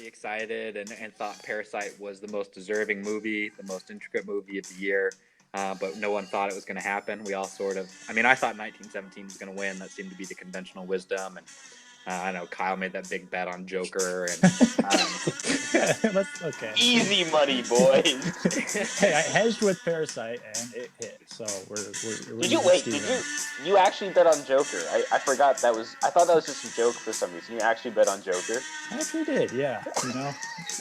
pretty excited and thought Parasite was the most deserving movie, the most intricate movie of the year. But no one thought it was going to happen. We all sort of, I mean, I thought 1917 was going to win. That seemed to be the conventional wisdom. And I know Kyle made that big bet on Joker. And okay. Easy money, boys. Hey, I hedged with Parasite and it hit. So we're Did you actually bet on Joker? I forgot that was. I thought that was just a joke for some reason. You actually bet on Joker? I actually did. Yeah. You know,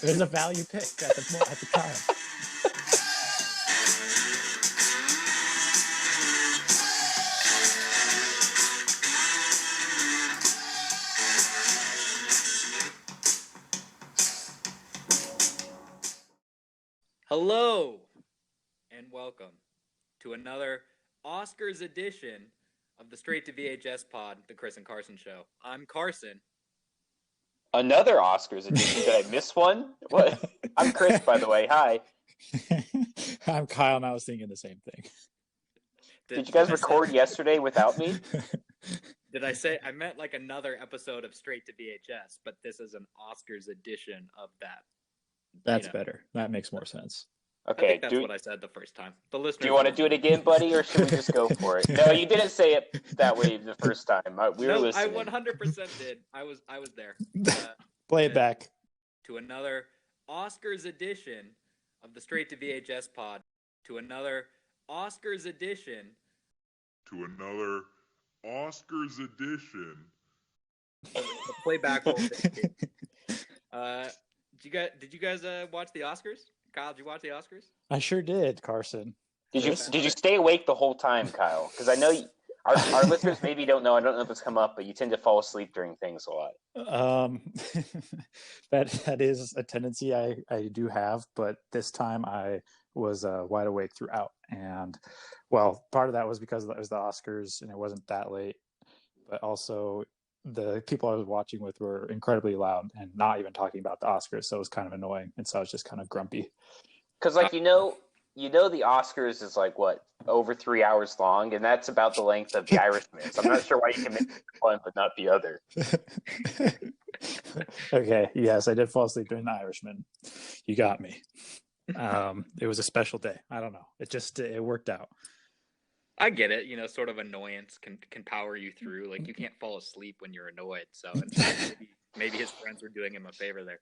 it was a value pick at the time. Hello and welcome to another Oscars edition of the Straight to VHS pod, the Chris and Carson show. I'm Carson. Another Oscars edition? Did I miss one? What? I'm Chris, by the way. Hi. I'm Kyle, and I was thinking the same thing. Did you guys record yesterday without me? Did I say I meant like another episode of Straight to VHS, but this is an Oscars edition of that. That's better. That makes more sense. Okay. I think that's what I said the first time. The listeners. Do you want to do it again, buddy, or should we just go for it? No, you didn't say it that way the first time. We were listening. I 100% did. I was there. Play it back. To another Oscars edition of the Straight to VHS pod. To another Oscars edition. To another Oscars edition. The playback whole thing. Did you guys watch the Oscars? Kyle, did you watch the Oscars? I sure did, Carson. Did you stay awake the whole time, Kyle? Because I know our listeners maybe don't know. I don't know if it's come up, but you tend to fall asleep during things a lot. That is a tendency I do have, but this time I was wide awake throughout. And well, part of that was because it was the Oscars and it wasn't that late, but also the people I was watching with were incredibly loud and not even talking about the Oscars, so it was kind of annoying, and so I was just kind of grumpy. Because, like, you know, the Oscars is like what, over 3 hours long, and that's about the length of The Irishman. So I'm not sure why you can make one but not the other. Okay, yes, I did fall asleep during The Irishman. You got me. It was a special day. I don't know. It worked out. I get it. You know, sort of annoyance can power you through. Like, you can't fall asleep when you're annoyed. So maybe his friends were doing him a favor there.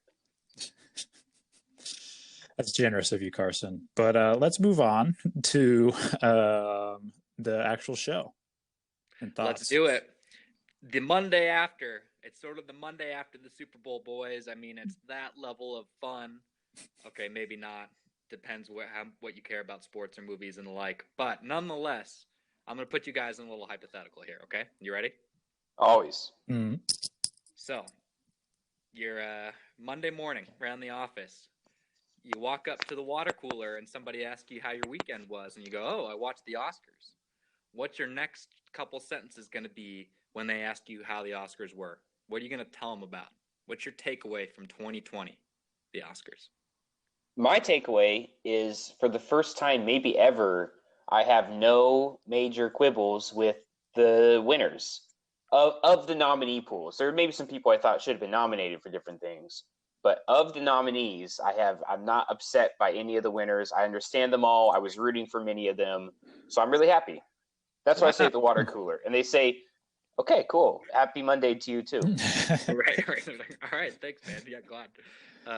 That's generous of you, Carson. But let's move on to the actual show and thoughts. Let's do it. The Monday after. It's sort of the Monday after the Super Bowl, boys. I mean, it's that level of fun. Okay, maybe not. Depends what you care about sports or movies and the like. But nonetheless, I'm going to put you guys in a little hypothetical here, okay? You ready? Always. Mm-hmm. So, you're Monday morning around the office. You walk up to the water cooler and somebody asks you how your weekend was. And you go, oh, I watched the Oscars. What's your next couple sentences going to be when they ask you how the Oscars were? What are you going to tell them about? What's your takeaway from 2020, the Oscars? My takeaway is, for the first time maybe ever, I have no major quibbles with the winners of the nominee pools. There may be some people I thought should have been nominated for different things, but of the nominees, I'm not upset by any of the winners. I understand them all. I was rooting for many of them, so I'm really happy. That's what I say at the water cooler, and they say, "Okay, cool. Happy Monday to you too." Right. All right, thanks, man. Yeah, glad.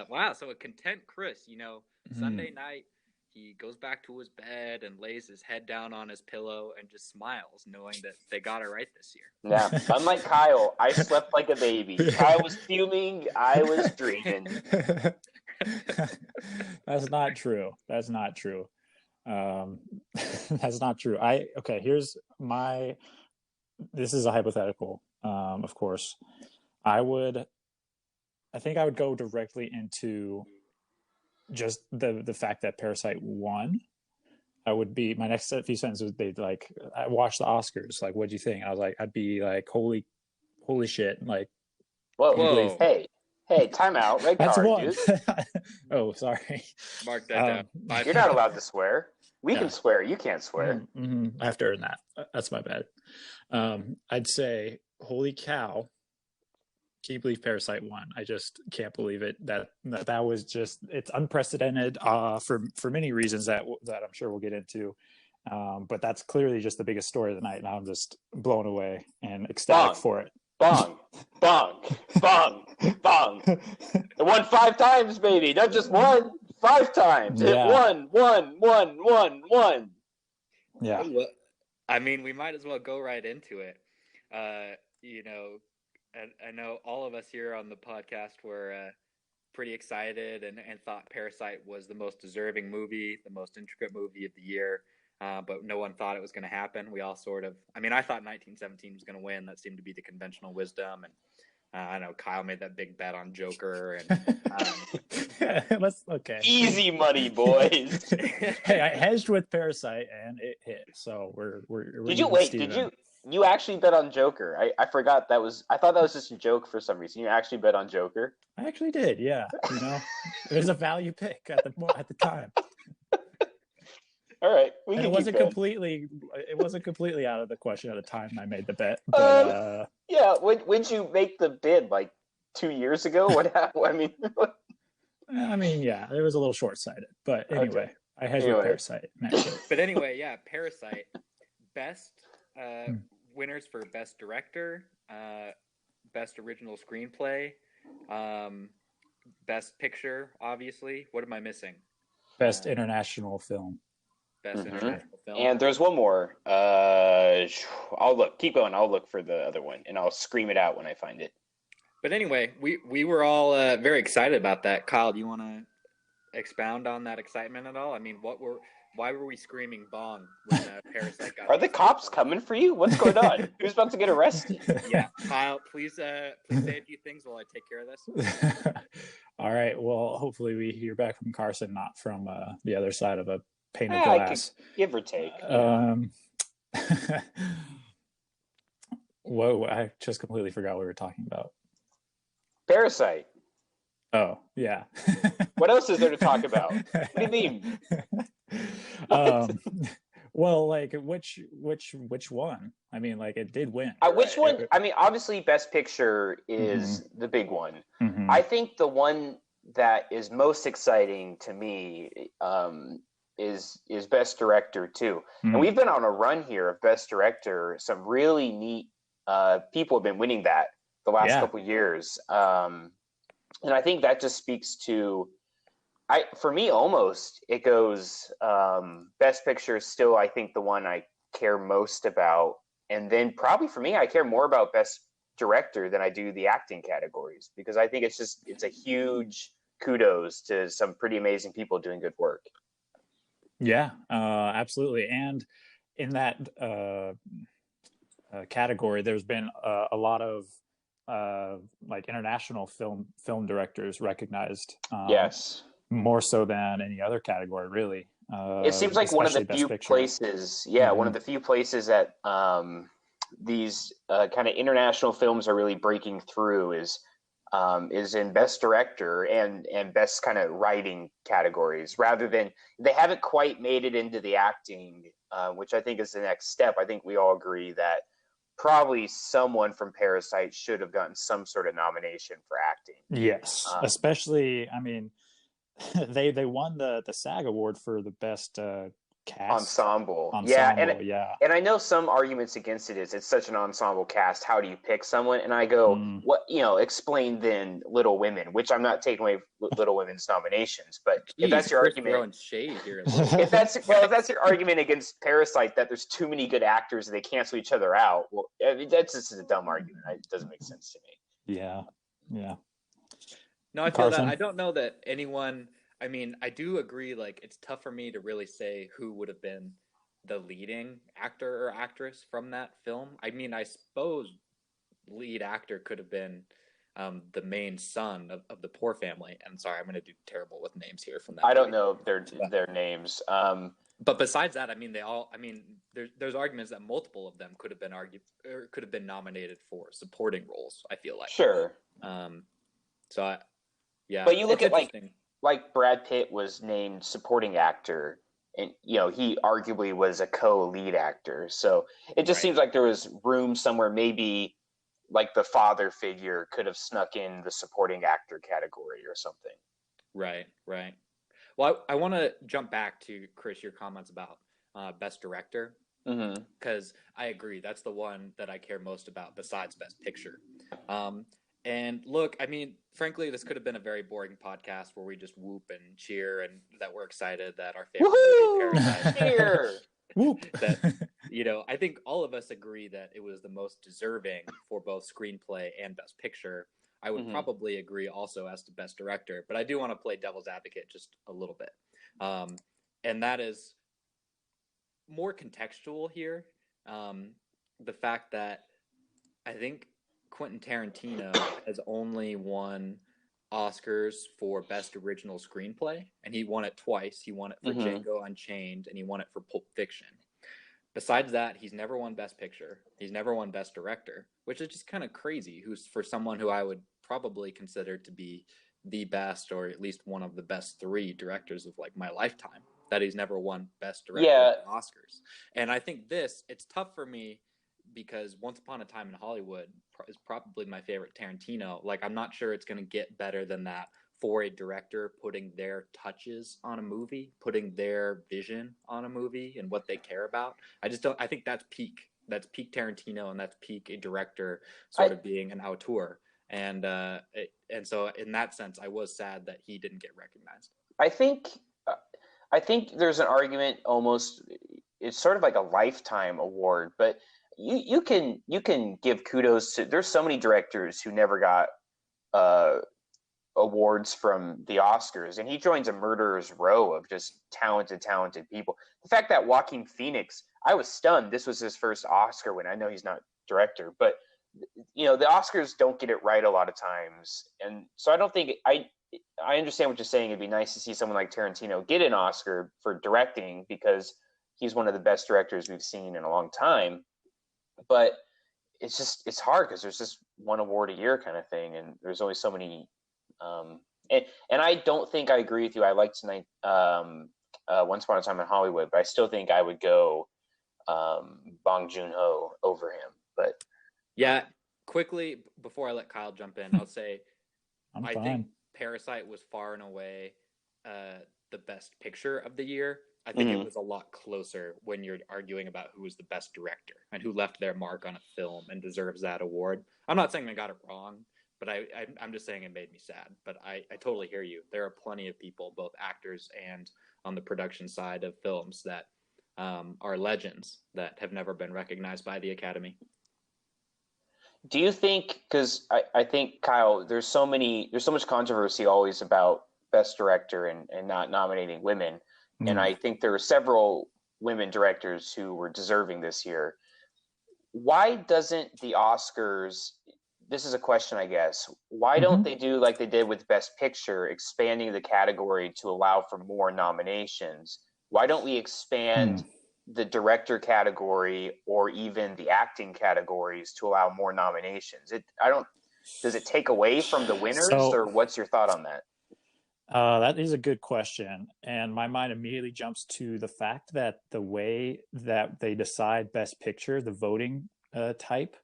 Wow, so a content Chris, you know, Sunday night, he goes back to his bed and lays his head down on his pillow and just smiles, knowing that they got it right this year. Yeah, unlike Kyle, I slept like a baby. Kyle was fuming, I was dreaming. That's not true. That's not true. Here's this is a hypothetical, of course. I think I would go directly into just the fact that Parasite won. My next few sentences would be like, I watched the Oscars. Like, what'd you think? I was like, I'd be like, holy shit. Like, whoa. Hey, time out. Red that's card, one. Dude. Oh, sorry. Mark that down. You're not allowed to swear. We can swear. You can't swear. Mm-hmm. I have to earn that. That's my bad. I'd say, holy cow. Can you believe Parasite won? I just can't believe it. That was just, it's unprecedented for many reasons that I'm sure we'll get into. But that's clearly just the biggest story of the night, and I'm just blown away and ecstatic for it. Bong, bong, bong, bong. It won 5 times, baby. Not just one, 5 times. It won. Yeah. Well, I mean, we might as well go right into it. You know, I know all of us here on the podcast were pretty excited and thought Parasite was the most deserving movie, the most intricate movie of the year. But no one thought it was going to happen. We all sort of, I mean, I thought 1917 was going to win. That seemed to be the conventional wisdom. And I know Kyle made that big bet on Joker. And okay. Easy money, boys. Hey, I hedged with Parasite and it hit. So we're Did you wait? Did you actually bet on Joker? I forgot I thought that was just a joke for some reason. You actually bet on Joker? I actually did. Yeah. You know, it was a value pick at the time. All right, it wasn't completely out of the question at the time I made the bet. But, yeah, when'd you make the bid? Like 2 years ago? What happened? I mean, yeah, it was a little short-sighted. But anyway, I hedged with Parasite. But anyway, yeah, Parasite. Best winners for Best Director, Best Original Screenplay, Best Picture, obviously. What am I missing? Best International Film. Best international film. And there's one more. I'll look. Keep going. I'll look for the other one, and I'll scream it out when I find it. But anyway, we were all very excited about that. Kyle, do you want to expound on that excitement at all? I mean, why were we screaming bong when Parasite got? Are the cops coming for you? What's going on? Who's about to get arrested? Yeah, Kyle, please say a few things while I take care of this. All right. Well, hopefully we hear back from Carson, not from the other side of a pane of glass. Give or take. Whoa, I just completely forgot what we were talking about. Parasite. Oh, yeah. What else is there to talk about? What do you mean? Well, like which one? I mean, like it did win. Which one? I mean, obviously, Best Picture is the big one. Mm-hmm. I think the one that is most exciting to me is Best Director too. And we've been on a run here of Best Director. Some really neat people have been winning that the last couple of years. And I think that just speaks to, for me, almost it goes Best Picture is still, I think, the one I care most about. And then probably for me, I care more about Best Director than I do the acting categories, because I think it's a huge kudos to some pretty amazing people doing good work. Yeah, absolutely. And in that category, there's been a lot of like international film directors recognized. Yes, more so than any other category, really. It seems like one of the few places. Yeah, one of the few places that these kind of international films are really breaking through is in Best Director and Best kind of writing categories, rather than they haven't quite made it into the acting, which I think is the next step. I think we all agree that probably someone from Parasite should have gotten some sort of nomination for acting. Yes, especially, I mean, they won the SAG award for the best cast ensemble. And I know some arguments against it is it's such an ensemble cast. How do you pick someone? And I go, what, explain then Little Women, which I'm not taking away Little Women's nominations, but if that's your argument, shade here. if that's your argument against Parasite, that there's too many good actors and they cancel each other out, well, I mean, that's just a dumb argument. It doesn't make sense to me. Yeah. No, I feel that. I don't know that anyone. I mean, I do agree. Like, it's tough for me to really say who would have been the leading actor or actress from that film. I mean, I suppose lead actor could have been the main son of the poor family. And sorry, I'm going to do terrible with names here from that. I don't know their names. But besides that, I mean, there's arguments that multiple of them could have been nominated for supporting roles. I feel like. Sure. Yeah. But you look at like Brad Pitt was named supporting actor, and he arguably was a co-lead actor. So it just seems like there was room somewhere, maybe like the father figure could have snuck in the supporting actor category or something. Right. Well, I want to jump back to, Chris, your comments about Best Director, because I agree. That's the one that I care most about besides Best Picture. And look, I mean, frankly, this could have been a very boring podcast where we just whoop and cheer and that we're excited that our favorite movie, Parasite, Cheer! Whoop. that, I think all of us agree that it was the most deserving for both screenplay and Best Picture. I would probably agree also as to Best Director, but I do want to play devil's advocate just a little bit. And that is more contextual here. The fact that I think Quentin Tarantino has only won Oscars for Best Original Screenplay, and he won it twice. He won it for Django Unchained, and he won it for Pulp Fiction. Besides that, he's never won Best Picture. He's never won Best Director, which is just kind of crazy. Who's for someone who I would probably consider to be the best, or at least one of the best 3 directors of like my lifetime, that he's never won Best Director at the Oscars. And I think it's tough for me because Once Upon a Time in Hollywood is probably my favorite Tarantino. Like, I'm not sure it's going to get better than that for a director putting their touches on a movie, putting their vision on a movie and what they care about. I think that's peak Tarantino, and that's peak a director sort of being an auteur. And so in that sense, I was sad that he didn't get recognized. I think there's an argument almost, it's sort of like a lifetime award, but you can give kudos to, there's so many directors who never got awards from the Oscars, and he joins a murderer's row of just talented people. The fact that Joaquin Phoenix, I was stunned this was his first Oscar win. I know he's not director, but the Oscars don't get it right a lot of times, and so I don't think I understand what you're saying. It'd be nice to see someone like Tarantino get an Oscar for directing because he's one of the best directors we've seen in a long time. But it's hard because there's just one award a year kind of thing, and there's always so many. And I don't think I agree with you. I liked Once Upon a Time in Hollywood, but I still think I would go Bong Joon-ho over him. But yeah, quickly before I let Kyle jump in, I'll say I think Parasite was far and away the best picture of the year. I think it was a lot closer when you're arguing about who was the best director and who left their mark on a film and deserves that award. I'm not saying I got it wrong, but I'm just saying it made me sad. But I totally hear you. There are plenty of people, both actors and on the production side of films, that are legends that have never been recognized by the Academy. Do you think, because I think, Kyle, there's so much controversy always about Best Director and not nominating women. And I think there are several women directors who were deserving this year. Why doesn't the Oscars, this is a question, I guess, why don't they do like they did with Best Picture, expanding the category to allow for more nominations? Why don't we expand the director category or even the acting categories to allow more nominations? Does it take away from the winners, or what's your thought on that? That is a good question. And my mind immediately jumps to the fact that the way that they decide Best Picture, the voting type,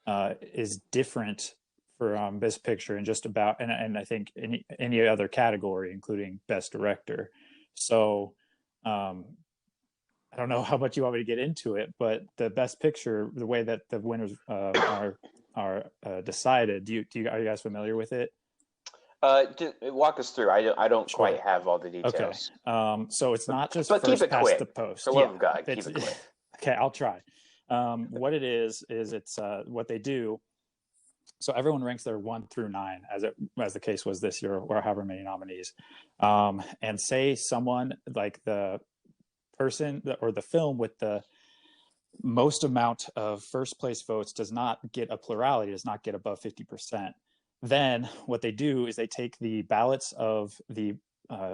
is different for Best Picture and just about, and I think any other category, including Best Director. So I don't know how much you want me to get into it, but the Best Picture, the way that the winners are decided, are you guys familiar with it? Walk us through. I don't quite have all the details. Okay. So it's not just but first keep it past quick. the post. For the love of God, keep it quick. Okay, I'll try. What it is it's what they do. So everyone ranks their 1 through 9, as the case was this year, or however many nominees. And say someone like the person or the film with the most amount of first place votes does not get a plurality, does not get above 50%. Then what they do is they take the ballots of the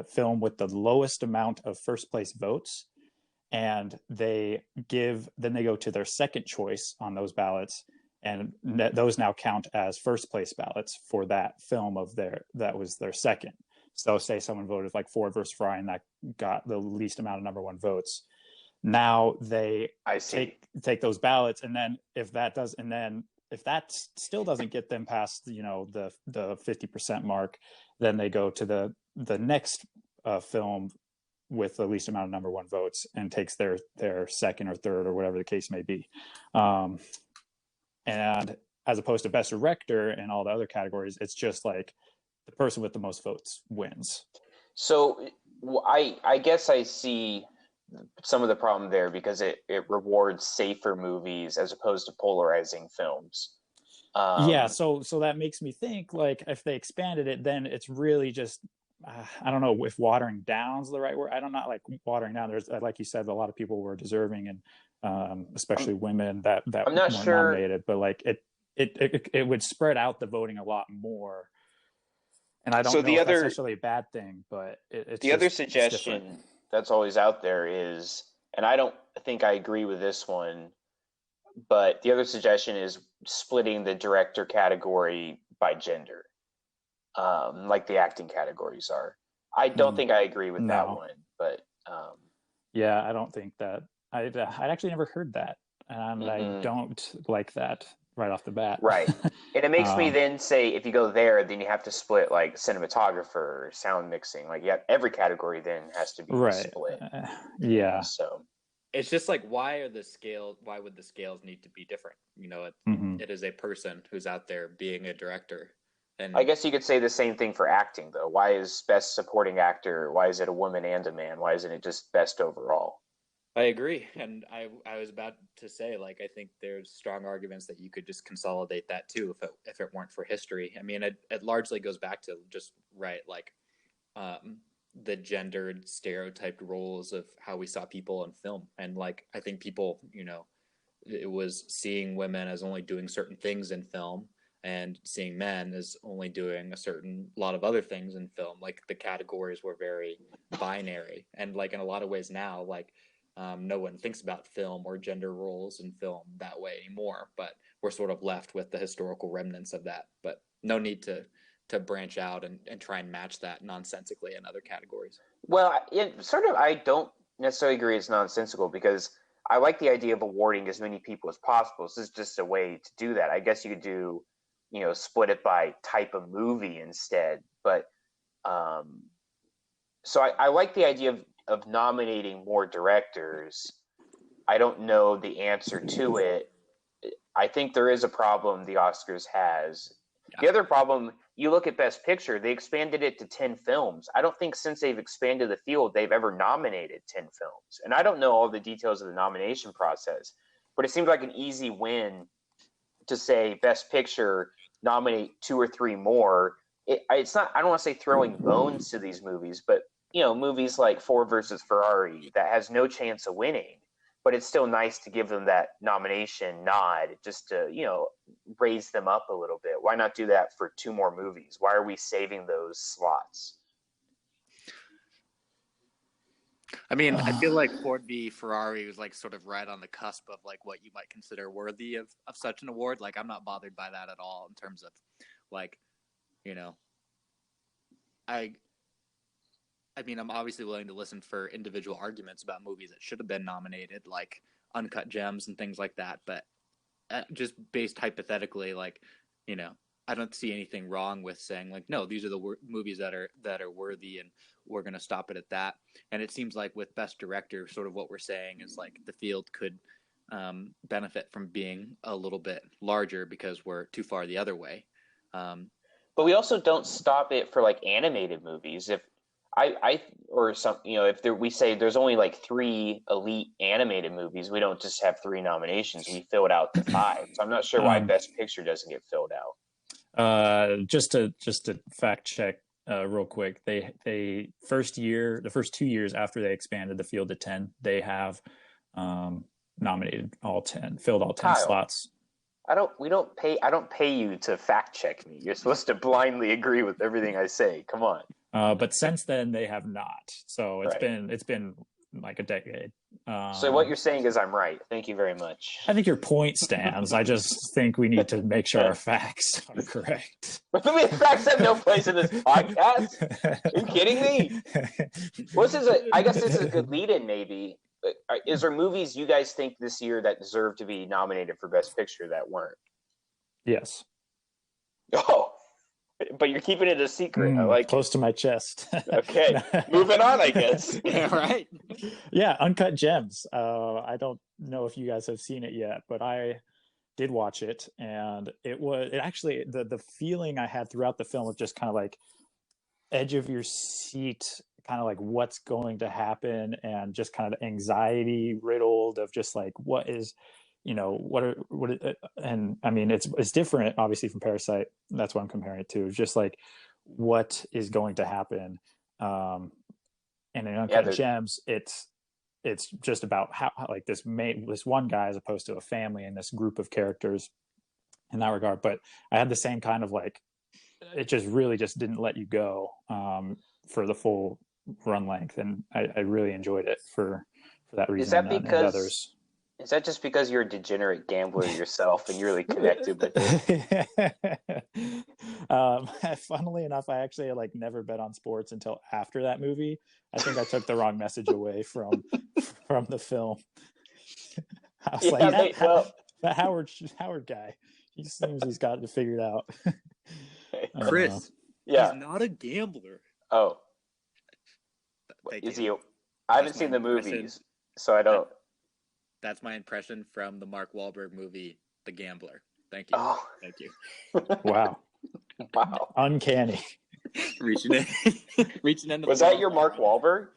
film with the lowest amount of first place votes, and they go to their second choice on those ballots, and those now count as first place ballots for that film that was their second. So say someone voted like Ford versus Ferrari and that got the least amount of number 1 votes. Now they take those ballots, and then if that still doesn't get them past the 50% mark, then they go to the next film with the least amount of number one votes and takes their second or third or whatever the case may be. And as opposed to best director and all the other categories, it's just like the person with the most votes wins. So I guess I see some of the problem there because it rewards safer movies as opposed to polarizing films. So that makes me think, like, if they expanded it, then it's really just I don't know if watering down is the right word. I don't know, like watering down. There's, like you said, a lot of people were deserving, and especially women that I'm not weren't sure. nominated. But like it would spread out the voting a lot more. And I don't know if that's necessarily a bad thing, but it's the other suggestion that's always out there is, and I don't think I agree with this one, but the other suggestion is splitting the director category by gender, like the acting categories are. I don't think I agree with that one, but yeah, I don't think that. I'd actually never heard that, and I don't like that right off the bat. Right. And it makes me then say, if you go there, then you have to split like cinematographer, sound mixing. Like, yeah, every category then has to be split. Yeah. So it's just like, why would the scales need to be different? It is a person who's out there being a director. And I guess you could say the same thing for acting, though. Why is best supporting actor? Why is it a woman and a man? Why isn't it just best overall? I agree. And I was about to say, like, I think there's strong arguments that you could just consolidate that too if it weren't for history. I mean, it largely goes back to just the gendered stereotyped roles of how we saw people in film. And like, I think people, it was seeing women as only doing certain things in film and seeing men as only doing a certain lot of other things in film. Like, the categories were very binary. And like, in a lot of ways now, like, no one thinks about film or gender roles in film that way anymore, but we're sort of left with the historical remnants of that. But no need to branch out and try and match that nonsensically in other categories. Well, I don't necessarily agree it's nonsensical, because I like the idea of awarding as many people as possible. This is just a way to do that. I guess you could do, split it by type of movie instead. But so I like the idea of nominating more directors. I don't know the answer to it. I think there is a problem the Oscars has. Yeah. The other problem, you look at Best Picture, they expanded it to 10 films. I don't think since they've expanded the field, they've ever nominated 10 films. And I don't know all the details of the nomination process, but it seems like an easy win to say Best Picture, nominate 2 or 3 more. It's not, I don't want to say throwing bones to these movies, but movies like Ford versus Ferrari that has no chance of winning, but it's still nice to give them that nomination nod just to, raise them up a little bit. Why not do that for 2 more movies? Why are we saving those slots? I mean, I feel like Ford v Ferrari was like sort of right on the cusp of like what you might consider worthy of such an award. Like, I'm not bothered by that at all in terms of like, I mean, I'm obviously willing to listen for individual arguments about movies that should have been nominated, like Uncut Gems and things like that. But just based hypothetically, like, I don't see anything wrong with saying like, no, these are the movies that are worthy, and we're going to stop it at that. And it seems like with Best Director, sort of what we're saying is like the field could benefit from being a little bit larger because we're too far the other way. But we also don't stop it for like animated movies. If we say there's only like 3 elite animated movies, we don't just have 3 nominations. We fill it out to 5. So I'm not sure why Best Picture doesn't get filled out. Just to fact check real quick, the first 2 years after they expanded the field to 10, they have nominated all 10, filled all 10 slots. I don't pay you to fact check me. You're supposed to blindly agree with everything I say. Come on. But since then they have not. So it's been like a decade. So what you're saying is I'm right. Thank you very much. I think your point stands. I just think we need to make sure our facts are correct. I mean, facts have no place in this podcast. Are you kidding me? I guess this is a good lead-in, maybe. Is there movies you guys think this year that deserve to be nominated for Best Picture that weren't? Yes. Oh, but you're keeping it a secret. I like close to my chest. Okay, moving on, I guess. Yeah, right. Yeah, Uncut Gems. I don't know if you guys have seen it yet, but I did watch it, and it actually the feeling I had throughout the film of just kind of like edge of your seat, kind of like what's going to happen, and just kind of anxiety riddled of just like what is, and I mean it's different obviously from Parasite. That's what I'm comparing it to. It's just like what is going to happen. And in Uncut Gems, it's just about how like this one guy as opposed to a family and this group of characters in that regard. But I had the same kind of like, it just really just didn't let you go for the full run length, and I really enjoyed it for that reason. Is that just because you're a degenerate gambler yourself and you're really connected with it? Funnily enough, I actually like never bet on sports until after that movie. I think I took the wrong message away from the film. I was that Howard guy, he seems he's got it figured out. Chris, he's not a gambler. Oh, is he? I haven't seen the movies, so I don't. That's my impression from the Mark Wahlberg movie, The Gambler. Thank you. Oh. Thank you. Wow. Uncanny. Reaching into. Was that your Mark Wahlberg?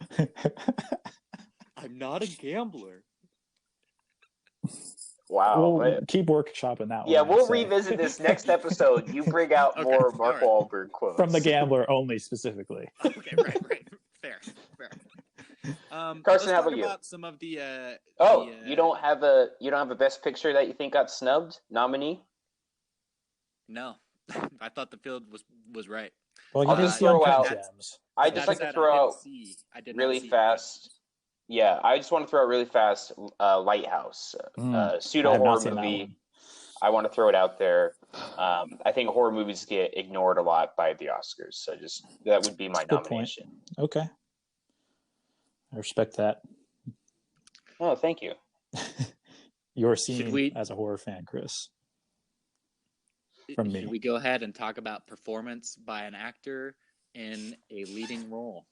I'm not a gambler. Wow. We'll keep workshopping that one. Yeah, we'll revisit this next episode. You bring out more Mark Wahlberg quotes. From The Gambler only, specifically. Okay, right. Fair. Carson, how about you? About some of the. You don't have a Best Picture that you think got snubbed nominee? No, I thought the field was right. Well, you did throw out gems. I just like to throw out really fast. Yeah, I just want to throw out really fast. Lighthouse, pseudo horror movie. I want to throw it out there. I think horror movies get ignored a lot by the Oscars, so just that would be my nomination. Point. Okay. I respect that. Oh, thank you. You're seen as a horror fan, Chris. From me. Should we go ahead and talk about performance by an actor in a leading role?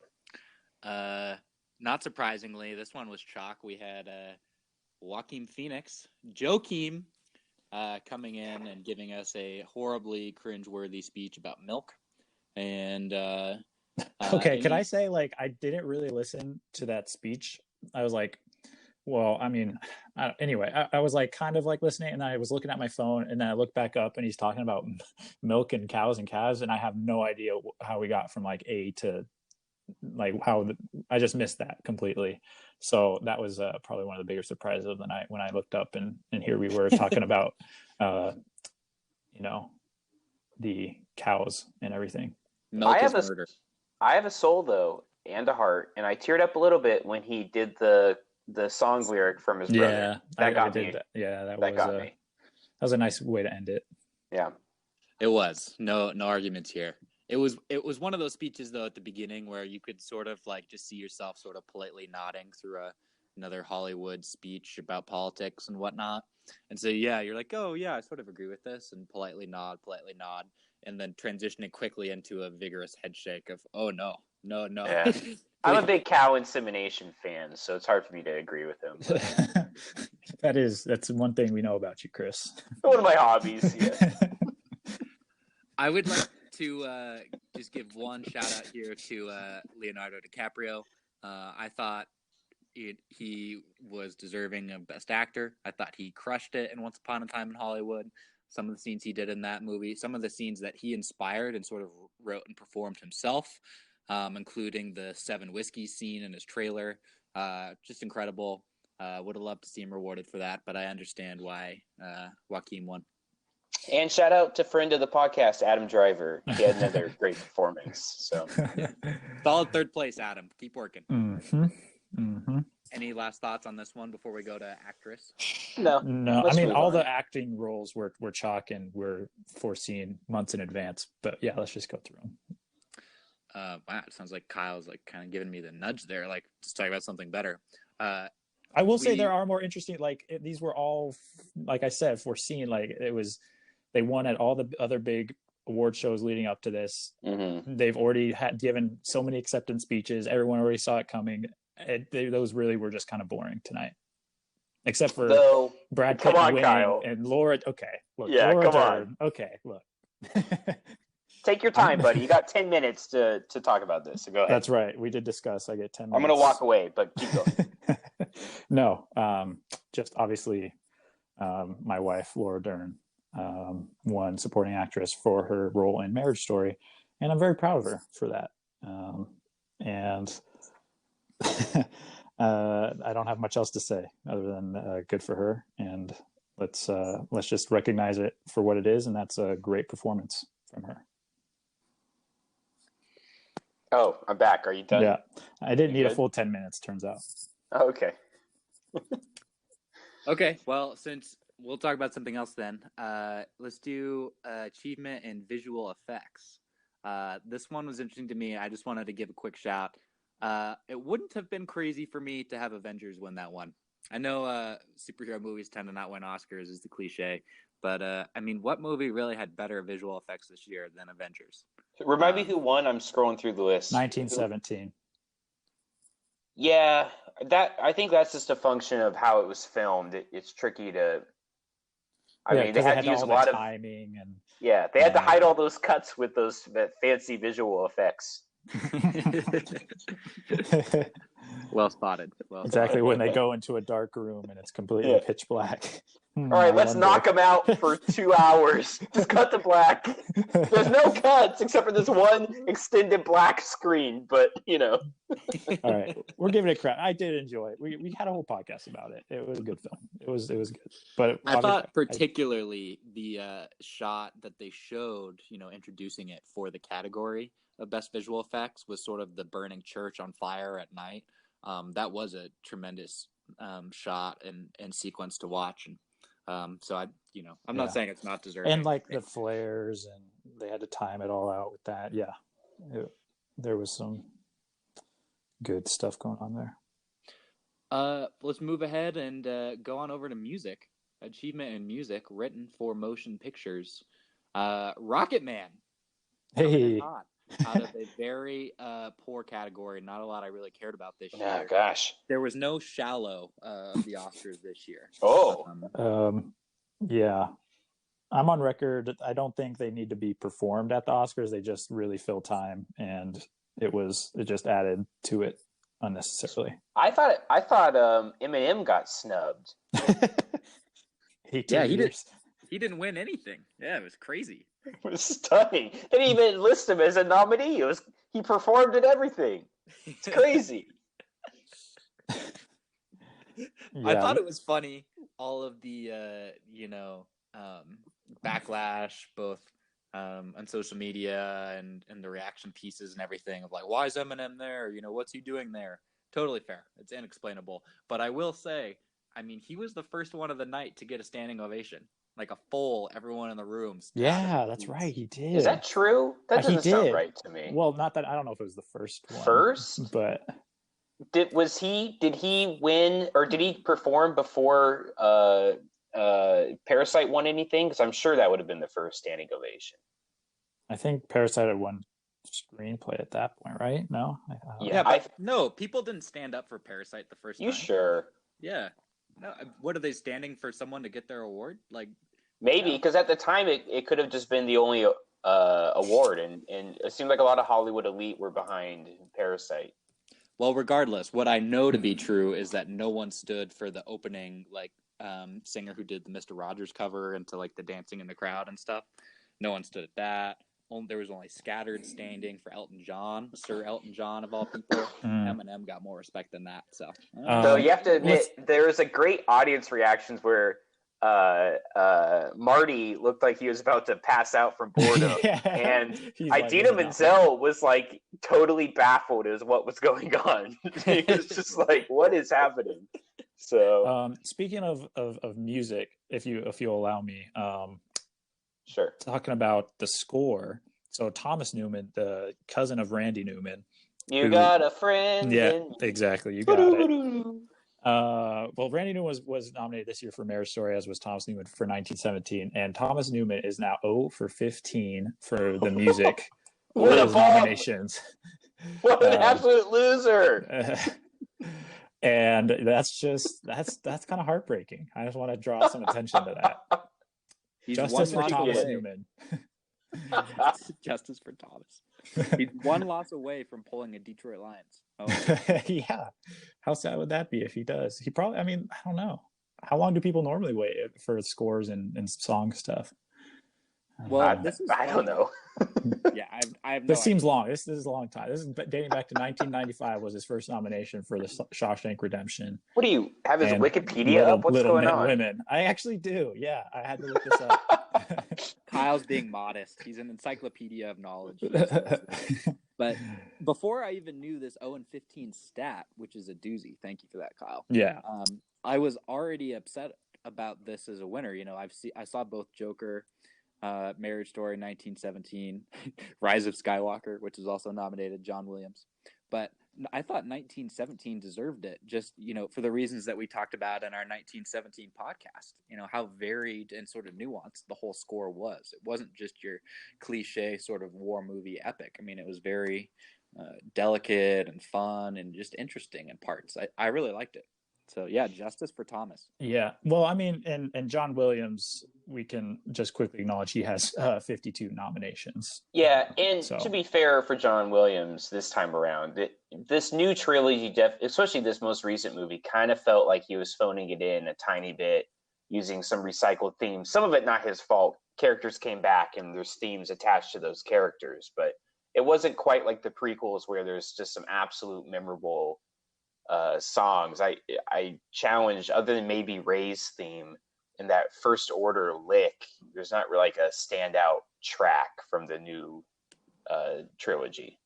Not surprisingly, this one was chalk. We had Joaquin Phoenix, Joaquin, coming in and giving us a horribly cringeworthy speech about milk. And okay, can I say, like, I didn't really listen to that speech. I was like, well, I mean, anyway, I was like kind of like listening, and I was looking at my phone, and then I looked back up, and he's talking about milk and cows, and I have no idea how we got from like A to like I just missed that completely. So that was probably one of the bigger surprises of the night when I looked up, and here we were talking about, the cows and everything. I have a soul though, and a heart, and I teared up a little bit when he did the song lyric from his brother. That got me. That got me. That was a nice way to end it. Yeah, it was. No arguments here. It was one of those speeches though at the beginning where you could sort of like just see yourself sort of politely nodding through another Hollywood speech about politics and whatnot. And so you're like, oh yeah, I sort of agree with this, and politely nod, and then transitioning quickly into a vigorous head shake of, oh no. Yeah. I'm a big cow insemination fan, so it's hard for me to agree with him. That's one thing we know about you, Chris. One of my hobbies. Yeah. I would like to just give one shout out here to Leonardo DiCaprio. I thought he was deserving of Best Actor. I thought he crushed it in Once Upon a Time in Hollywood. Some of the scenes he did in that movie, some of the scenes that he inspired and sort of wrote and performed himself, including the 7 whiskey scene in his trailer. Just incredible. Would have loved to see him rewarded for that, but I understand why Joaquin won. And shout out to friend of the podcast, Adam Driver. He had another great performance. So solid third place, Adam. Keep working. Mm-hmm. Mm-hmm. Any last thoughts on this one before we go to actress? No. I mean, all the acting roles were chalk and were foreseen months in advance. But yeah, let's just go through them. Wow, it sounds like Kyle's like kind of giving me the nudge there. Like, just talk about something better. I will say there are more interesting. Like these were all, like I said, foreseen. Like it was They won at all the other big award shows leading up to this. Mm-hmm. They've already given so many acceptance speeches. Everyone already saw it coming. Those really were just kind of boring tonight, except for Brad Pitt winning Kyle. and Laura. Okay, look, Yeah, Laura come Dern. on. Okay, look. Take your time, buddy. You got 10 minutes to talk about this. So go ahead. That's right. We did discuss. I get 10 minutes. I'm going to walk away, but keep going. No, just obviously my wife, Laura Dern, won supporting actress for her role in Marriage Story. And I'm very proud of her for that. And I don't have much else to say other than good for her. And let's just recognize it for what it is. And that's a great performance from her. Oh, I'm back. Are you done? Yeah. I didn't need a full 10 minutes, turns out. Oh, okay. Okay, well, since we'll talk about something else then, let's do achievement in visual effects. This one was interesting to me. I just wanted to give a quick shout. It wouldn't have been crazy for me to have Avengers win that one. I know superhero movies tend to not win Oscars, is the cliche. But, I mean, what movie really had better visual effects this year than Avengers? Remind me who won. I'm scrolling through the list. 1917. Yeah, I think that's just a function of how it was filmed. It's tricky to. I mean, they had to use a lot of timing and. Yeah, they had to hide all those cuts with those fancy visual effects. Well spotted. Exactly when they go into a dark room and it's completely pitch black. All right, let's knock them out for 2 hours. Just cut to black. There's no cuts except for this one extended black screen, but All right, we're giving it credit. I did enjoy it. We had a whole podcast about it. It was a good film. It was good. But I thought particularly the shot that they showed, introducing it for the category of best visual effects was sort of the burning church on fire at night. That was a tremendous shot and sequence to watch. And so I'm not saying it's not deserving. And like the flares, and they had to time it all out with that. Yeah, there was some good stuff going on there. Let's move ahead and go on over to music. Achievement in music, written for motion pictures. Rocket Man. Hey. Out of a very poor category. Not a lot I really cared about this year. Oh, gosh. There was no Shallow of the Oscars this year. Yeah. I'm on record. I don't think they need to be performed at the Oscars. They just really fill time, and it just added to it unnecessarily. I thought Eminem got snubbed. He didn't win anything. Yeah, it was crazy. It was stunning. They didn't even list him as a nominee. He performed at everything. It's crazy. I thought it was funny. All of the backlash, both on social media and the reaction pieces and everything of like, why is Eminem there? What's he doing there? Totally fair. It's inexplainable. But I will say, I mean, he was the first one of the night to get a standing ovation. Like a full everyone in the room. Yeah, that's right. He did. Is that true? That doesn't sound right to me. Well, not that I don't know if it was the first one. First? But did he win or did he perform before Parasite won anything? Because I'm sure that would have been the first standing ovation. I think Parasite had won screenplay at that point, right? No? No, people didn't stand up for Parasite the first time. You sure? Yeah. No, what are they standing for someone to get their award? Like maybe because at the time it could have just been the only award, and it seemed like a lot of Hollywood elite were behind Parasite. Well, regardless, what I know to be true is that no one stood for the opening singer who did the Mr. Rogers cover into like the dancing in the crowd and stuff. No one stood at that. There was only scattered standing for Elton John, Sir Elton John of all people. Eminem got more respect than that. So you have to admit, there was a great audience reactions where Marty looked like he was about to pass out from boredom, and Idina Menzel was like totally baffled as what was going on. It was just like, what is happening? So, speaking of music, if you'll allow me, sure. Talking about the score. So Thomas Newman, the cousin of Randy Newman. Got a friend. Yeah, exactly. You got it. Well, Randy Newman was nominated this year for Marriage Story, as was Thomas Newman for 1917, and Thomas Newman is now 0 for 15 for the music. What a his bum! nominations. What an absolute loser! And that's kind of heartbreaking. I just want to draw some attention to that. He's Justice for one loss Thomas away. Newman. Justice for Thomas. He's one loss away from pulling a Detroit Lions. Oh. Yeah. How sad would that be if he does? He probably, I mean, I don't know. How long do people normally wait for scores and song stuff? Well, I don't know. Yeah, I have no This seems idea. long. This is a long time. This is dating back to 1995 was his first nomination for the Shawshank Redemption. What do you have his And Wikipedia up? What's going Men, on? Women. I actually do. Yeah, I had to look this up. Kyle's being modest. He's an encyclopedia of knowledge. But before I even knew this 0-15 stat, which is a doozy, thank you for that, Kyle. Yeah. I was already upset about this as a winner. You know, I saw both Joker, Marriage Story, 1917, Rise of Skywalker, which was also nominated, John Williams. But I thought 1917 deserved it, just, you know, for the reasons that we talked about in our 1917 podcast. You know, how varied and sort of nuanced the whole score was. It wasn't just your cliche sort of war movie epic. I mean, it was very delicate and fun and just interesting in parts. I really liked it. So, yeah, Justice for Thomas. Yeah. Well, I mean, and John Williams, we can just quickly acknowledge he has 52 nominations. Yeah, and So- to be fair for John Williams this time around, this new trilogy, especially this most recent movie, kind of felt like he was phoning it in a tiny bit, using some recycled themes. Some of it not his fault. Characters came back and there's themes attached to those characters, but it wasn't quite like the prequels where there's just some absolute memorable songs. I challenge, other than maybe Ray's theme in that First Order lick, there's not really like a standout track from the new trilogy.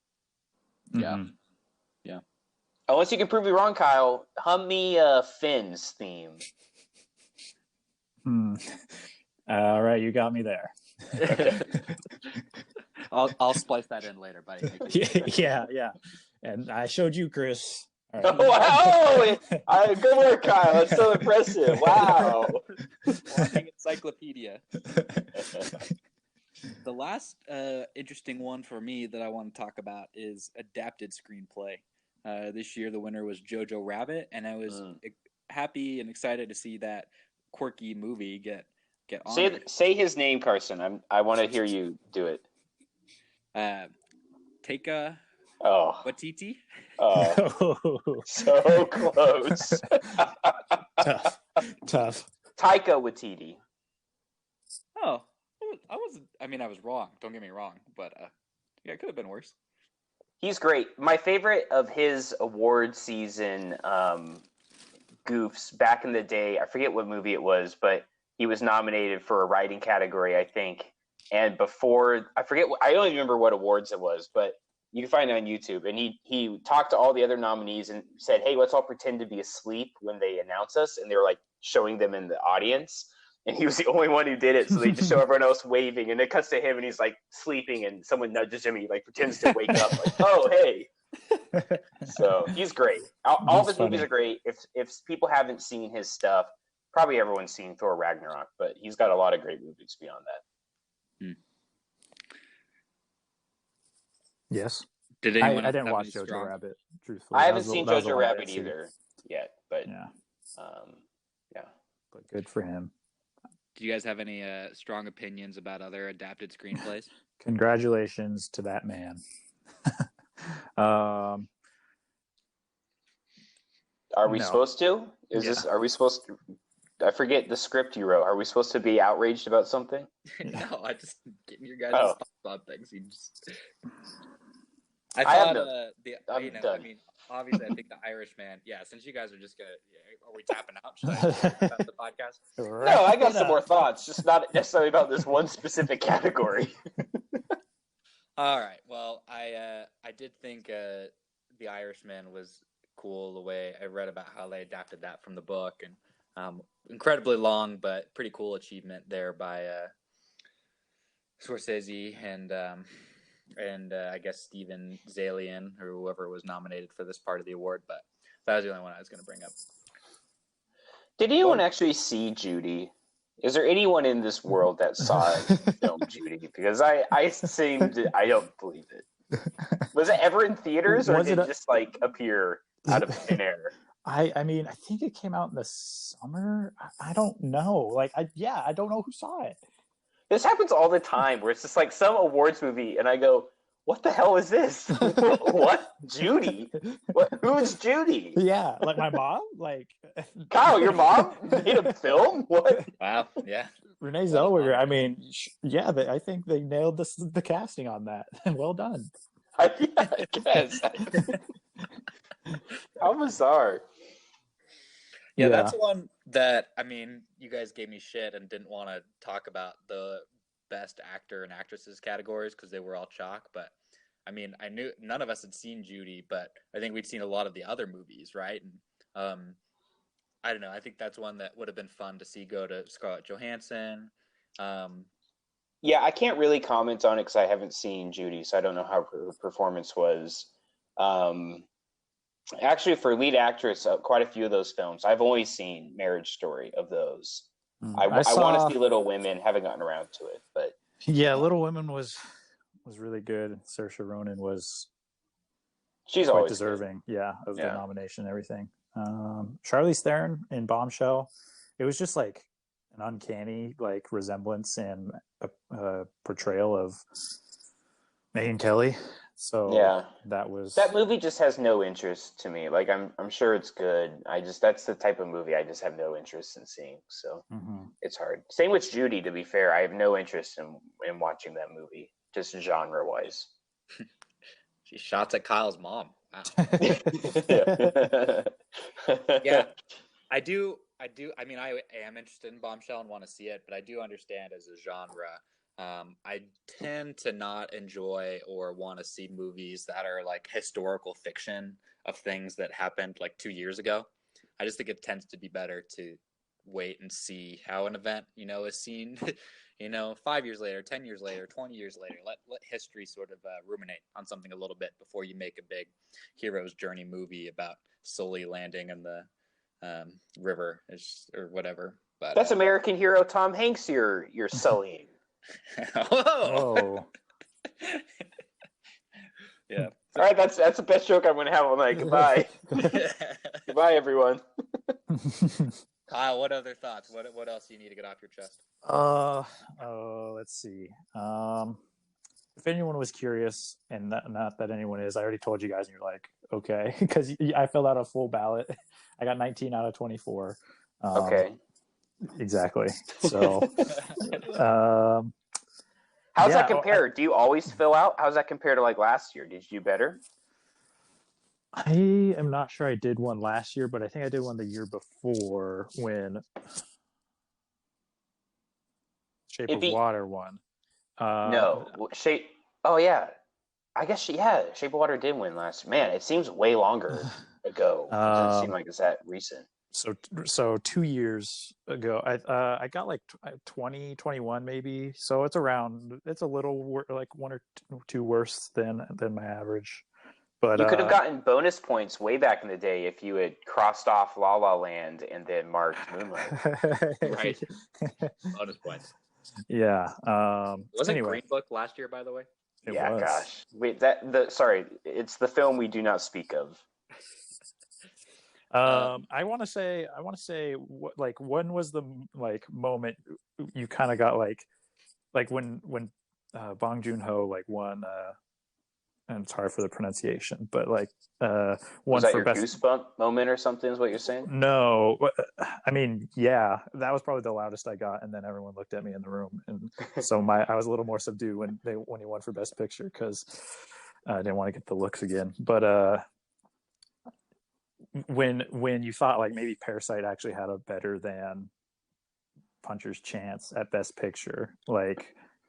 Yeah. Mhm. Yeah. Unless you can prove me wrong, Kyle, hum me Finn's theme. All right, you got me there. I'll splice that in later, buddy. Yeah. And I showed you, Chris. All right. Wow! Good work, Kyle. That's so impressive. Wow. Walking encyclopedia. The last interesting one for me that I want to talk about is adapted screenplay. This year, the winner was Jojo Rabbit, and I was happy and excited to see that quirky movie get on. Say his name, Carson. I want to hear you do it. Taika Waititi. Oh, so close. Tough. Taika Waititi. Oh, I wasn't. I mean, I was wrong. Don't get me wrong, but yeah, it could have been worse. He's great. My favorite of his award season goofs back in the day, I forget what movie it was, but he was nominated for a writing category, I think. And before, I don't even remember what awards it was, but you can find it on YouTube. And he talked to all the other nominees and said, hey, let's all pretend to be asleep when they announce us. And they were like showing them in the audience. And he was the only one who did it. So they just show everyone else waving. And it cuts to him and he's like sleeping and someone nudges him and he like pretends to wake up like, oh, hey. So he's great. All of his movies are great. If people haven't seen his stuff, probably everyone's seen Thor Ragnarok, but he's got a lot of great movies beyond that. Yes. Did anyone? I didn't have watch any Jojo strong- Rabbit, truthfully. I haven't seen That was the Jojo one I Rabbit didn't see. either yet, but Yeah, yeah. but good for him. Do you guys have any strong opinions about other adapted screenplays? Congratulations to that man. Are we No. supposed to? Are we supposed to? I forget the script you wrote. Are we supposed to be outraged about something? No, I just getting your guys' Oh. thoughts on things. I thought am I done. mean, obviously, I think the Irishman. Yeah, since you guys are just gonna, are we tapping out? Should I talk about the podcast? No, I got some more thoughts, just not necessarily about this one specific category. All right. Well, I did think the Irishman was cool. The way I read about how they adapted that from the book, and incredibly long but pretty cool achievement there by Scorsese and I guess Steven Zalian or whoever was nominated for this part of the award. But that was the only one I was going to bring up. Did anyone actually see Judy? Is there anyone in this world that saw the film Judy? Because I don't believe it. Was it ever in theaters, or did it just like appear out of thin air? I mean, I think it came out in the summer. I don't know. I don't know who saw it. This happens all the time, where it's just like some awards movie, and I go, "What the hell is this? What Judy? Who's Judy?" Yeah, like my mom, like Kyle, your mom made a film. What? Wow. Yeah. Renee Zellweger. I mean, I think they nailed the casting on that. Well done. I guess. How bizarre. Yeah, that's one that, I mean, you guys gave me shit and didn't want to talk about the best actor and actresses categories because they were all chalk. But I mean, I knew none of us had seen Judy, but I think we'd seen a lot of the other movies, right? And I don't know. I think that's one that would have been fun to see go to Scarlett Johansson. Yeah, I can't really comment on it because I haven't seen Judy, so I don't know how her performance was. Actually, for lead actress, quite a few of those films, I've only seen Marriage Story of those. I want to see Little Women, haven't gotten around to it, but yeah, Little Women was really good. Saoirse Ronan she's quite always deserving, of the nomination and everything. Charlize Theron in Bombshell, it was just like an uncanny like resemblance and a portrayal of Megyn Kelly. So that movie just has no interest to me. Like I'm sure it's good. That's the type of movie I just have no interest in seeing. So It's hard. Same with Judy. To be fair, I have no interest in watching that movie, just genre wise. She shots at Kyle's mom. Wow. Yeah. I do. I mean, I am interested in Bombshell and want to see it, but I do understand as a genre. I tend to not enjoy or want to see movies that are like historical fiction of things that happened like 2 years ago. I just think it tends to be better to wait and see how an event, is seen, 5 years later, 10 years later, 20 years later. Let history sort of ruminate on something a little bit before you make a big hero's journey movie about Sully landing in the river or whatever. But that's American Hero Tom Hanks you're sullying. Oh. Yeah. All right, that's the best joke I'm going to have all night. Goodbye. Goodbye, everyone. Kyle, what other thoughts? What else do you need to get off your chest? Let's see. If anyone was curious, and not that anyone is, I already told you guys, and you're like, okay, because I filled out a full ballot. I got 19 out of 24. Okay. Exactly. So, how's that compare? Do you always fill out? How's that compare to like last year? Did you do better? I am not sure I did one last year, but I think I did one the year before when Shape of Water won. No, Shape. Oh yeah, I guess Shape of Water did win last. Man, it seems way longer ago. It doesn't seem like it's that recent. So 2 years ago, I got like 2021 maybe. So it's a little like one or two worse than my average. But you could have gotten bonus points way back in the day if you had crossed off La La Land and then marked Moonlight. Right. Bonus points. Yeah. Wasn't Green Book last year, by the way? It was. Gosh. Wait, it's the film we do not speak of. I want to say, when was the moment you kind of got like when Bong Joon-ho won, and it's hard for the pronunciation, but one was that for your best goosebump moment or something is what you're saying? No, I mean, yeah, that was probably the loudest I got, and then everyone looked at me in the room, and so I was a little more subdued when he won for best picture because I didn't want to get the looks again. But when you thought like maybe Parasite actually had a better than Puncher's chance at best picture,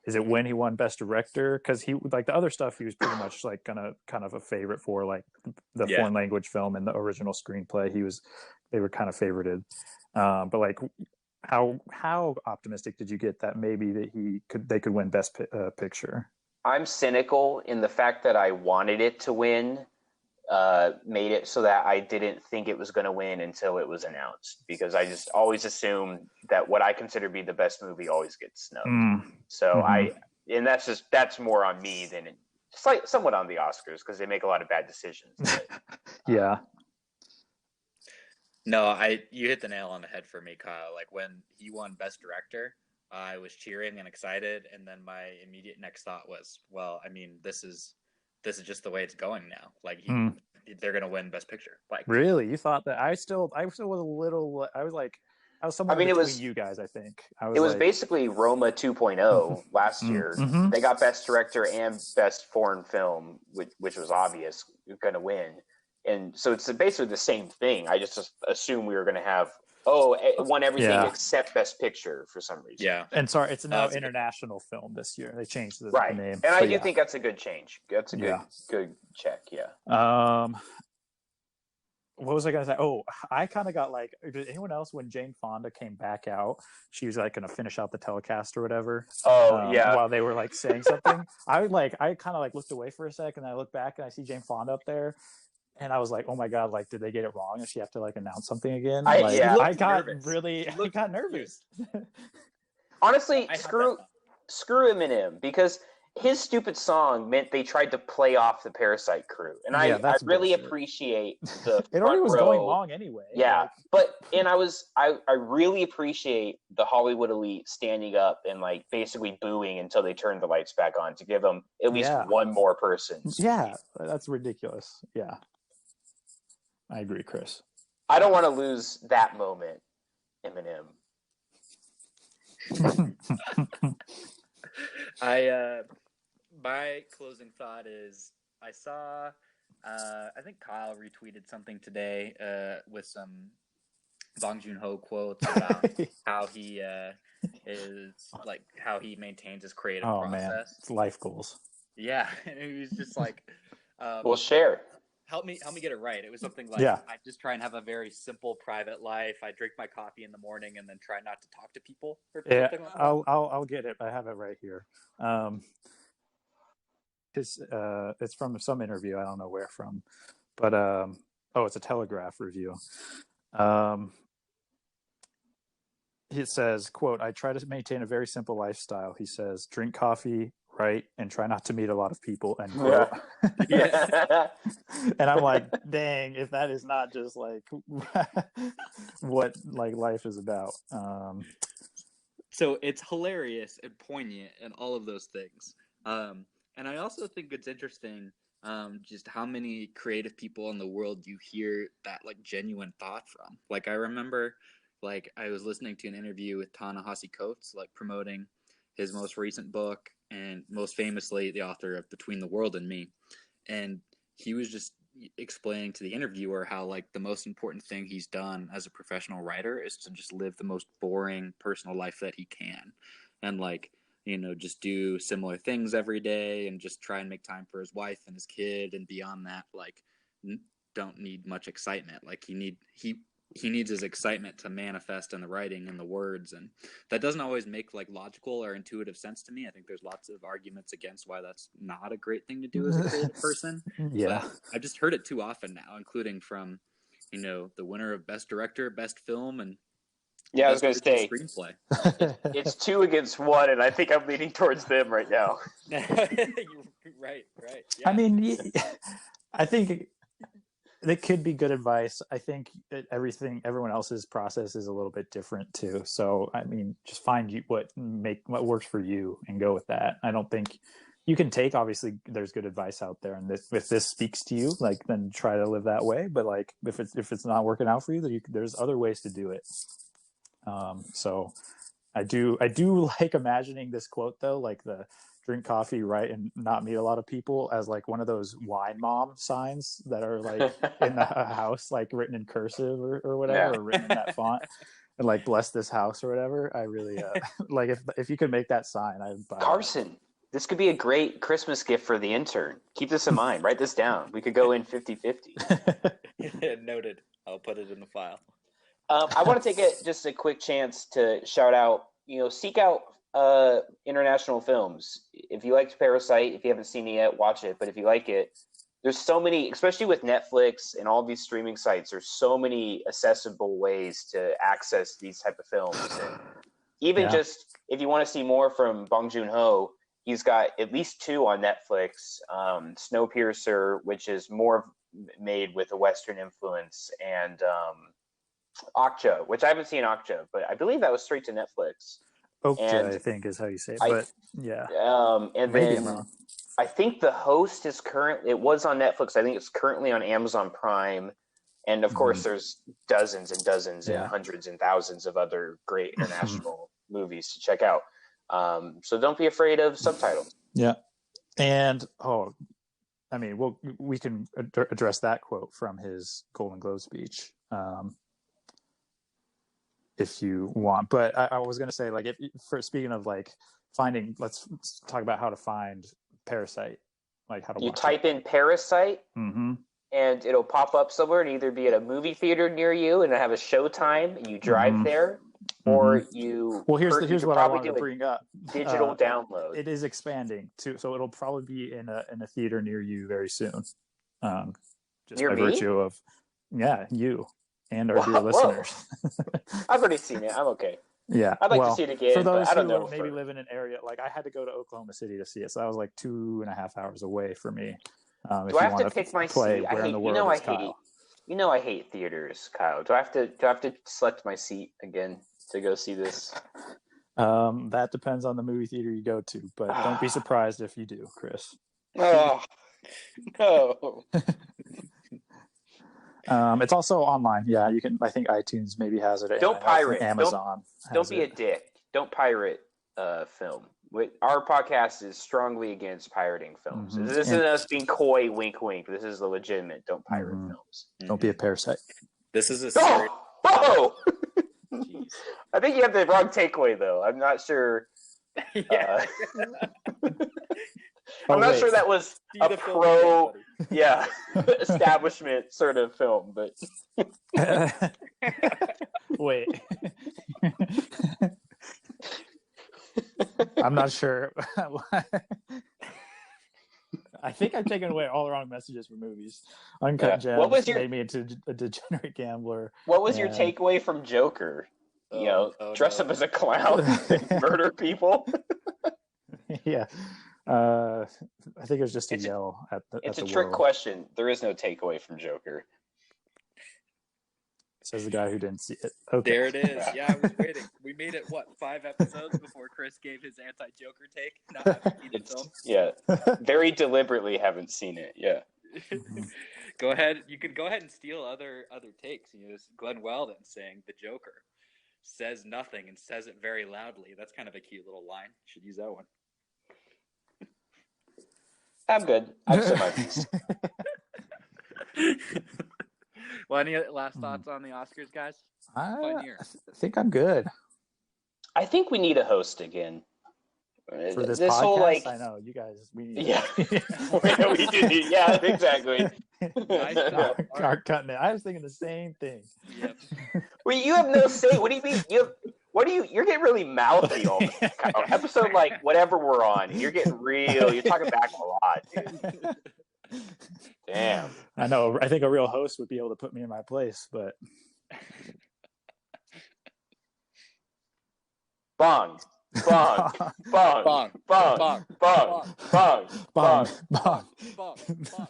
is it when he won best director? Because he the other stuff he was pretty much kind of a favorite for, like the foreign language film and the original screenplay. They were kind of favorited. But how optimistic did you get that maybe that they could win best picture? I'm cynical in the fact that I wanted it to win made it so that I didn't think it was going to win until it was announced, because I just always assume that what I consider to be the best movie always gets snubbed. So and that's more on me than it's like somewhat on the Oscars, because they make a lot of bad decisions. But, Yeah. No, you hit the nail on the head for me, Kyle. Like when he won Best Director, I was cheering and excited, and then my immediate next thought was, well, I mean, this is just the way it's going now. Like they're gonna win Best Picture. Like Really, you thought that? I still was a little. I was somewhere between you guys. I think it was basically Roma 2.0 last year. They got Best Director and Best Foreign Film, which was obvious going to win. And so it's basically the same thing. I just assumed we were going to have it won everything except Best Picture for some reason. Yeah. And sorry, it's now international film this year. They changed the name. And I do think that's a good change. That's a good check. Yeah. What was I gonna say? Oh, I kind of got like, did anyone else, when Jane Fonda came back out, she was like gonna finish out the telecast or whatever. While they were like saying something, I kind of like looked away for a second, and I looked back and I see Jane Fonda up there. And I was like, "Oh my god! Like, did they get it wrong? Does she have to like announce something again?" I got nervous. Honestly, screw Eminem, because his stupid song meant they tried to play off the Parasite crew, and I really appreciate the. It already was going long anyway. Yeah, I really appreciate the Hollywood elite standing up and like basically booing until they turned the lights back on to give them at least one more person. Yeah, that's ridiculous. Yeah. I agree, Chris. I don't want to lose that moment, Eminem. My closing thought is I saw, I think Kyle retweeted something today with some Bong Joon-ho quotes about how he is like how he maintains his creative process. Man, it's life goals. Yeah, and he was just like, "We'll share." Help me get it right. It was something like, I just try and have a very simple private life. I drink my coffee in the morning and then try not to talk to people. Or something like that. I'll get it. I have it right here. It's from some interview. I don't know where from, but it's a Telegraph review. It says, quote, "I try to maintain a very simple lifestyle." He says, "Drink coffee, write, and try not to meet a lot of people." And quote. And I'm like, dang, if that is not just like what like life is about. So it's hilarious and poignant and all of those things. And I also think it's interesting just how many creative people in the world you hear that like genuine thought from. Like I remember like I was listening to an interview with Ta-Nehisi Coates, like promoting his most recent book, and most famously the author of Between the World and Me. And he was just explaining to the interviewer how like the most important thing he's done as a professional writer is to just live the most boring personal life that he can. And like, you know, just do similar things every day and just try and make time for his wife and his kid. And beyond that, like don't need much excitement. Like he needs his excitement to manifest in the writing and the words, and that doesn't always make like logical or intuitive sense to me. I think there's lots of arguments against why that's not a great thing to do as a creative person. But I've just heard it too often now, including from, you know, the winner of Best Director, Best Film, and I was going to say screenplay. It's 2 against 1, and I think I'm leaning towards them right now. Right. Yeah. I mean, I think it could be good advice. I think everyone else's process is a little bit different too. So, I mean, just find what works for you and go with that. I don't think you can take, obviously there's good advice out there, and if this speaks to you, like, then try to live that way. But like, if it's not working out for you, there's other ways to do it. So I do like imagining this quote though, like the drink coffee, write, and not meet a lot of people, as like one of those wine mom signs that are like in the house, like written in cursive or whatever, or written in that font, and like bless this house or whatever. I really like if you could make that sign, I'd buy Carson. That. This could be a great Christmas gift for the intern. Keep this in mind. Write this down. We could go in 50-50. Noted. I'll put it in the file. I want to take just a quick chance to shout out, seek out international films. If you liked Parasite, if you haven't seen it yet, watch it. But if you like it, there's so many, especially with Netflix and all these streaming sites, there's so many accessible ways to access these type of films. And even just if you want to see more from Bong Joon-ho, he's got at least 2 on Netflix. Snowpiercer, which is more made with a Western influence, and Okja, which I haven't seen Okja, but I believe that was straight to Netflix. Okja, I think is how you say it. But and maybe then I'm wrong. I think The Host is it was on Netflix. I think it's currently on Amazon Prime. And of course, there's dozens and dozens and hundreds and thousands of other great international movies to check out. So don't be afraid of subtitles. Yeah. And, we can address that quote from his Golden Globe speech if you want. But I was going to say, like, speaking of like finding, let's talk about how to find Parasite, like how to watch type in Parasite. And it'll pop up somewhere and either be at a movie theater near you and have a showtime and you drive there, or you. Well, here's what I wanted to bring up. Digital download. It is expanding too, so it'll probably be in a theater near you very soon. Just near by me? virtue of you and our dear listeners. I've already seen it. I'm okay. Yeah, I'd like to see it again. For those but I don't who know maybe live in an area, like I had to go to Oklahoma City to see it, so that was like 2.5 hours away for me. Do I have to pick my seat? I hate theaters, Kyle. Do I have to select my seat again to go see this? That depends on the movie theater you go to, but don't be surprised if you do, Chris. Oh no. It's also online. Yeah, you can. I think iTunes maybe has it. Don't pirate. Amazon. Don't be a dick. Don't pirate film. Our podcast is strongly against pirating films. This isn't us being coy, wink, wink. This is the legitimate. Don't pirate films. Don't be a parasite. This is a serious. Oh! I think you have the wrong takeaway, though. I'm not sure. I'm not sure that was a pro, establishment sort of film, but. Wait. I'm not sure. I think I've taken away all the wrong messages from movies. Uncut Gems made me into a degenerate gambler. What was your takeaway from Joker? Dress up as a clown and murder people? Yeah. I think it was just a yell at the It's a trick question. There is no takeaway from Joker. Says the guy who didn't see it. Okay. There it is. Yeah, I was waiting. We made it, 5 episodes before Chris gave his anti-Joker take? Not having seen the film? Yeah. Very deliberately haven't seen it. Yeah. Go ahead. You can go ahead and steal other takes. Glenn Weldon saying the Joker says nothing and says it very loudly. That's kind of a cute little line. You should use that one. I'm good. I've said my piece. Well, any last thoughts on the Oscars, guys? I think I'm good. I think we need a host again. For this podcast, whole, I know you guys. We need. Yeah, we do. Yeah, exactly. Art cutting it. I was thinking the same thing. Yep. Well, you have no say. What do you mean? You're getting really mouthy all the time. Episode whatever we're on, you're getting real. You're talking back a lot, dude. Damn. I know. I think a real host would be able to put me in my place, but bong, bong, bong, bong, bong, bong, bong, bong, bong, bong, bong.